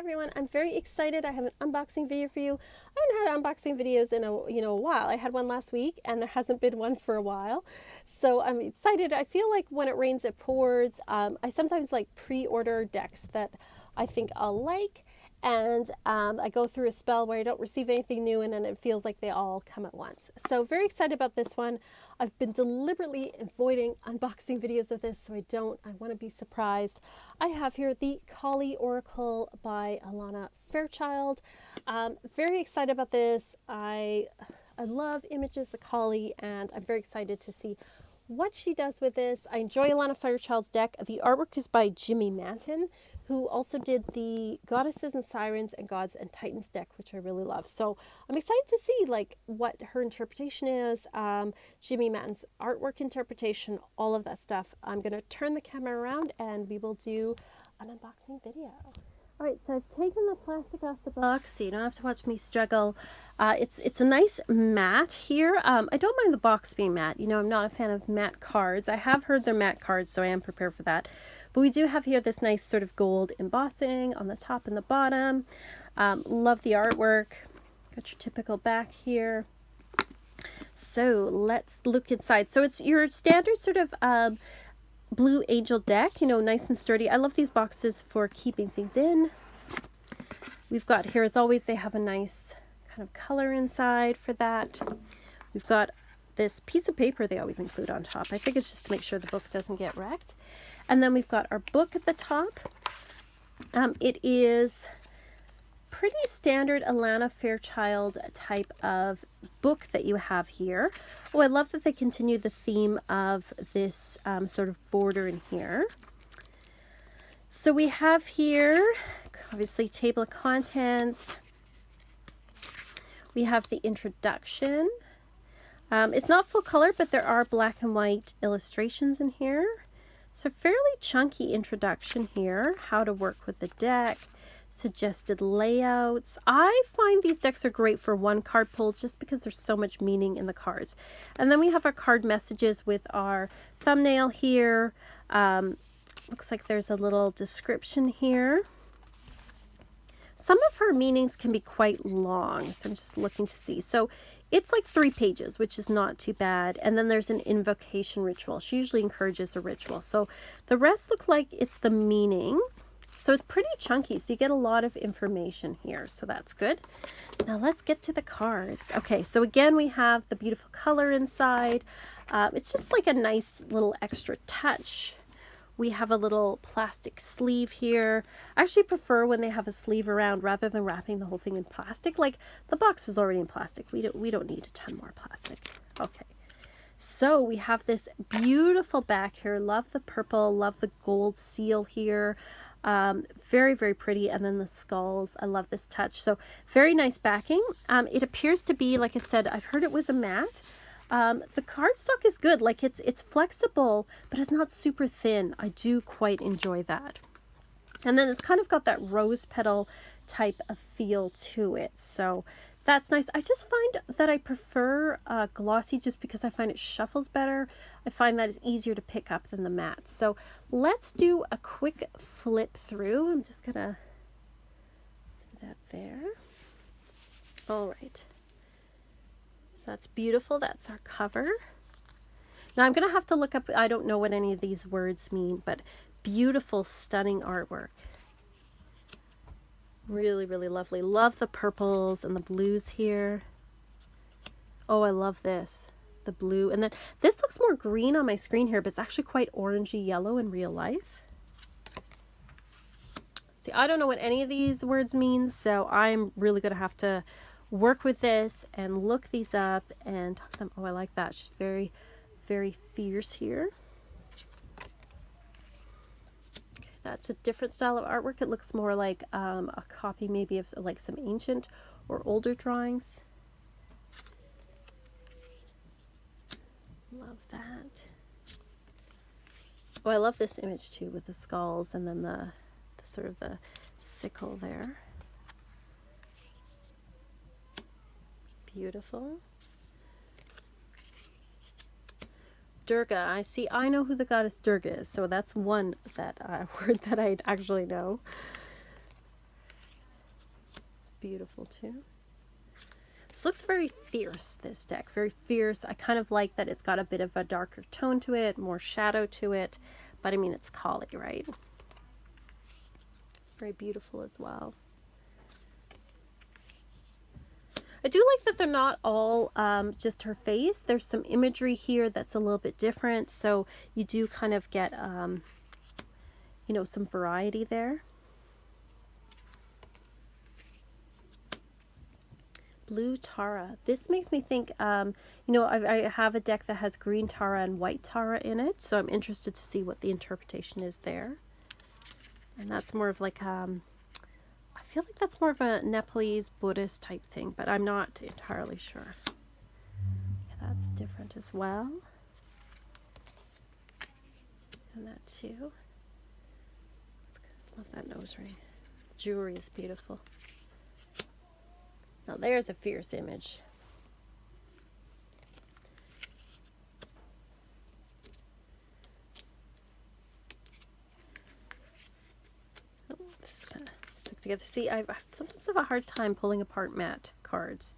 everyone, I'm very excited. I have an unboxing video for you. I haven't had unboxing videos in a while. I had one last week and there hasn't been one for a while. So I'm excited. I feel like when it rains it pours. I sometimes like pre-order decks that I think I'll like, and I go through a spell where I don't receive anything new and then it feels like they all come at once. So very excited about this one. I've been deliberately avoiding unboxing videos of this so I want to be surprised. I have here the Kali Oracle by Alana Fairchild. Very excited about this. I love images of Kali and I'm very excited to see what she does with this. I enjoy Alana Fairchild's deck. The artwork is by Jimmy Manton, who also did the Goddesses and Sirens and Gods and Titans deck, which I really love. So I'm excited to see like what her interpretation is, Jimmy Manton's artwork interpretation, all of that stuff. I'm going to turn the camera around and we will do an unboxing video. All right, so I've taken the plastic off the box so you don't have to watch me struggle. It's a nice matte here. I don't mind the box being matte. You know, I'm not a fan of matte cards. I have heard they're matte cards, so I am prepared for that. But we do have here this nice sort of gold embossing on the top and the bottom. Love the artwork. Got your typical back here. So let's look inside. So it's your standard sort of Blue Angel deck, you know, nice and sturdy. I love these boxes for keeping things in. We've got here, as always, they have a nice kind of color inside for that. We've got this piece of paper they always include on top. I think it's just to make sure the book doesn't get wrecked. And then we've got our book at the top. It is pretty standard Alana Fairchild type of book that you have here. Oh, I love that they continue the theme of this sort of border in here. So we have here, obviously, table of contents. We have the introduction. It's not full color, but there are black and white illustrations in here. So fairly chunky introduction here, how to work with the deck, suggested layouts. I find these decks are great for one card pulls just because there's so much meaning in the cards. And then we have our card messages with our thumbnail here. Looks like there's a little description here. Some of her meanings can be quite long, so I'm just looking to see. So it's like 3 pages, which is not too bad. And then there's an invocation ritual. She usually encourages a ritual. So the rest look like it's the meaning. So it's pretty chunky, so you get a lot of information here, so that's good. Now let's get to the cards. Okay, so again, we have the beautiful color inside. It's just like a nice little extra touch. We have a little plastic sleeve here. I actually prefer when they have a sleeve around rather than wrapping the whole thing in plastic. Like the box was already in plastic. We don't need a ton more plastic. Okay. So we have this beautiful back here. Love the purple, love the gold seal here. Very, very pretty. And then the skulls. I love this touch. So very nice backing. It appears to be, like I said, I've heard it was a matte. The cardstock is good. Like it's flexible, but it's not super thin. I do quite enjoy that. And then it's kind of got that rose petal type of feel to it. So that's nice. I just find that I prefer glossy just because I find it shuffles better. I find that it's easier to pick up than the matte. So let's do a quick flip through. I'm just gonna do that there. All right. So that's beautiful. That's our cover. Now I'm gonna have to look up, I don't know what any of these words mean, but beautiful, stunning artwork. Really, really lovely. Love the purples and the blues here. Oh, I love this. The blue. And then this looks more green on my screen here, but it's actually quite orangey yellow in real life. See, I don't know what any of these words mean, so I'm really going to have to work with this and look these up and talk to them. Oh, I like that. She's very, very fierce here. That's a different style of artwork. It looks more like a copy maybe of like some ancient or older drawings. Love that. Oh, I love this image too with the skulls and then the sort of the sickle there. Beautiful. Durga. I know who the goddess Durga is, so that's one that word that I actually know. Beautiful too. This looks very fierce, this deck. Very fierce. I kind of like that it's got a bit of a darker tone to it, more shadow to it. But I mean, it's Kali, right? Very beautiful as well. I do like that they're not all just her face. There's some imagery here that's a little bit different. So you do kind of get, you know, some variety there. Blue Tara. This makes me think, you know, I have a deck that has green Tara and white Tara in it. So I'm interested to see what the interpretation is there. And that's more of like, I feel like that's more of a Nepalese Buddhist type thing, but I'm not entirely sure. Yeah, that's different as well. And that too. Love that nose ring. The jewelry is beautiful. Now there's a fierce image. Oh, this is kind of stuck together. See, I sometimes have a hard time pulling apart matte cards.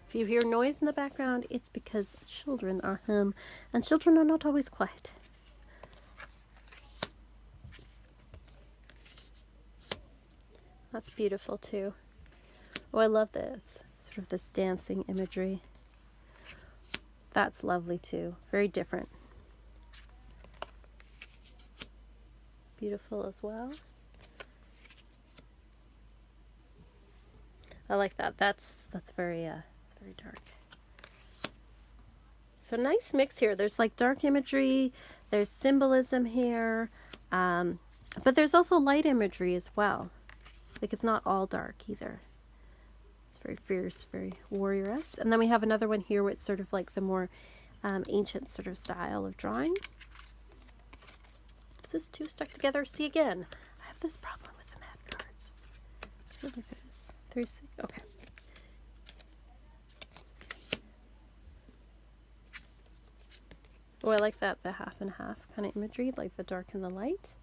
If you hear noise in the background, it's because children are home, and children are not always quiet. That's beautiful too. Oh, I love this. Sort of this dancing imagery. That's lovely too. Very different. Beautiful as well. I like that. That's very it's very dark. So nice mix here. There's like dark imagery, there's symbolism here, but there's also light imagery as well. Like it's not all dark either. It's very fierce, very warriorous. And then we have another one here where it's sort of like the more ancient sort of style of drawing. Is this two stuck together? See again, I have this problem with the matte cards. Look at this. 3, 6, okay. Oh, I like that, the half and half kind of imagery, like the dark and the light.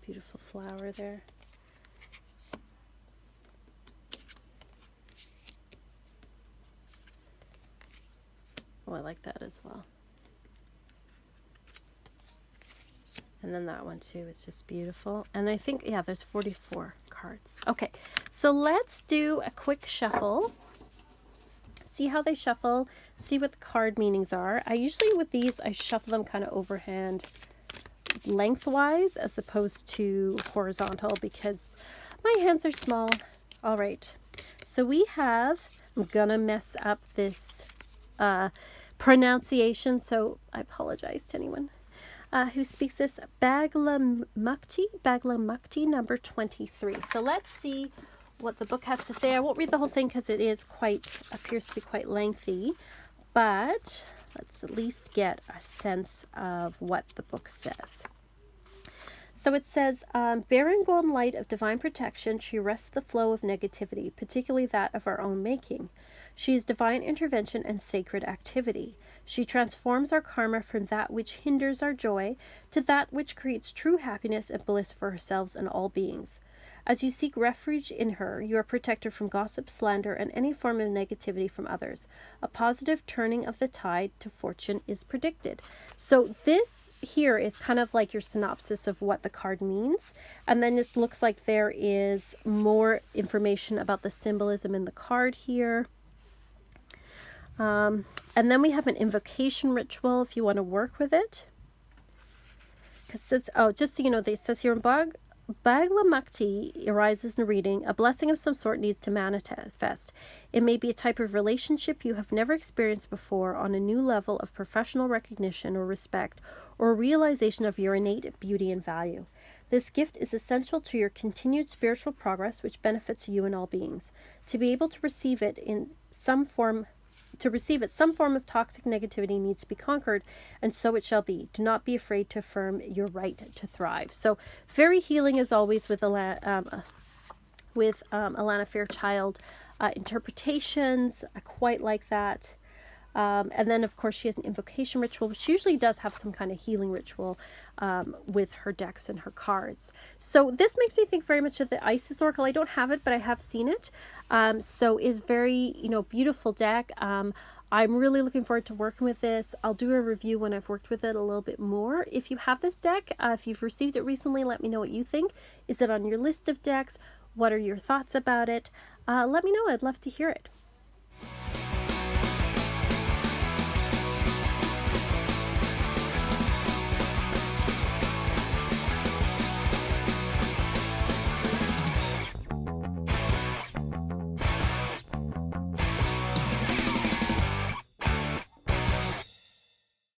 Beautiful flower there. Oh, I like that as well. And then that one too, it's just beautiful. And I think, yeah, there's 44 cards. Okay, so let's do a quick shuffle. See how they shuffle, see what the card meanings are. I usually, with these, I shuffle them kind of overhand lengthwise as opposed to horizontal because my hands are small. All right, so we have, I'm gonna mess up this pronunciation, so I apologize to anyone who speaks this. Baglamukti number 23. So let's see what the book has to say. I won't read the whole thing because it is appears to be quite lengthy, but let's at least get a sense of what the book says. So it says, bearing golden light of divine protection, she arrests the flow of negativity, particularly that of our own making. She is divine intervention and sacred activity. She transforms our karma from that which hinders our joy to that which creates true happiness and bliss for ourselves and all beings. As you seek refuge in her, you are protected from gossip, slander, and any form of negativity from others. A positive turning of the tide to fortune is predicted. So this here is kind of like your synopsis of what the card means. And then it looks like there is more information about the symbolism in the card here. And then we have an invocation ritual if you want to work with it. Because it says, oh, just so you know, it says here in Baglamukti arises in reading, a blessing of some sort needs to manifest. It may be a type of relationship you have never experienced before on a new level of professional recognition or respect, or a realization of your innate beauty and value. This gift is essential to your continued spiritual progress, which benefits you and all beings. To be able to receive it in some form some form of toxic negativity needs to be conquered, and so it shall be. Do not be afraid to affirm your right to thrive. So very healing as always with a with Alana Fairchild interpretations. I quite like that. And then, of course, she has an invocation ritual. She usually does have some kind of healing ritual with her decks and her cards. So this makes me think very much of the Isis Oracle. I don't have it, but I have seen it. So it's very, beautiful deck. I'm really looking forward to working with this. I'll do a review when I've worked with it a little bit more. If you have this deck, if you've received it recently, let me know what you think. Is it on your list of decks? What are your thoughts about it? Let me know. I'd love to hear it.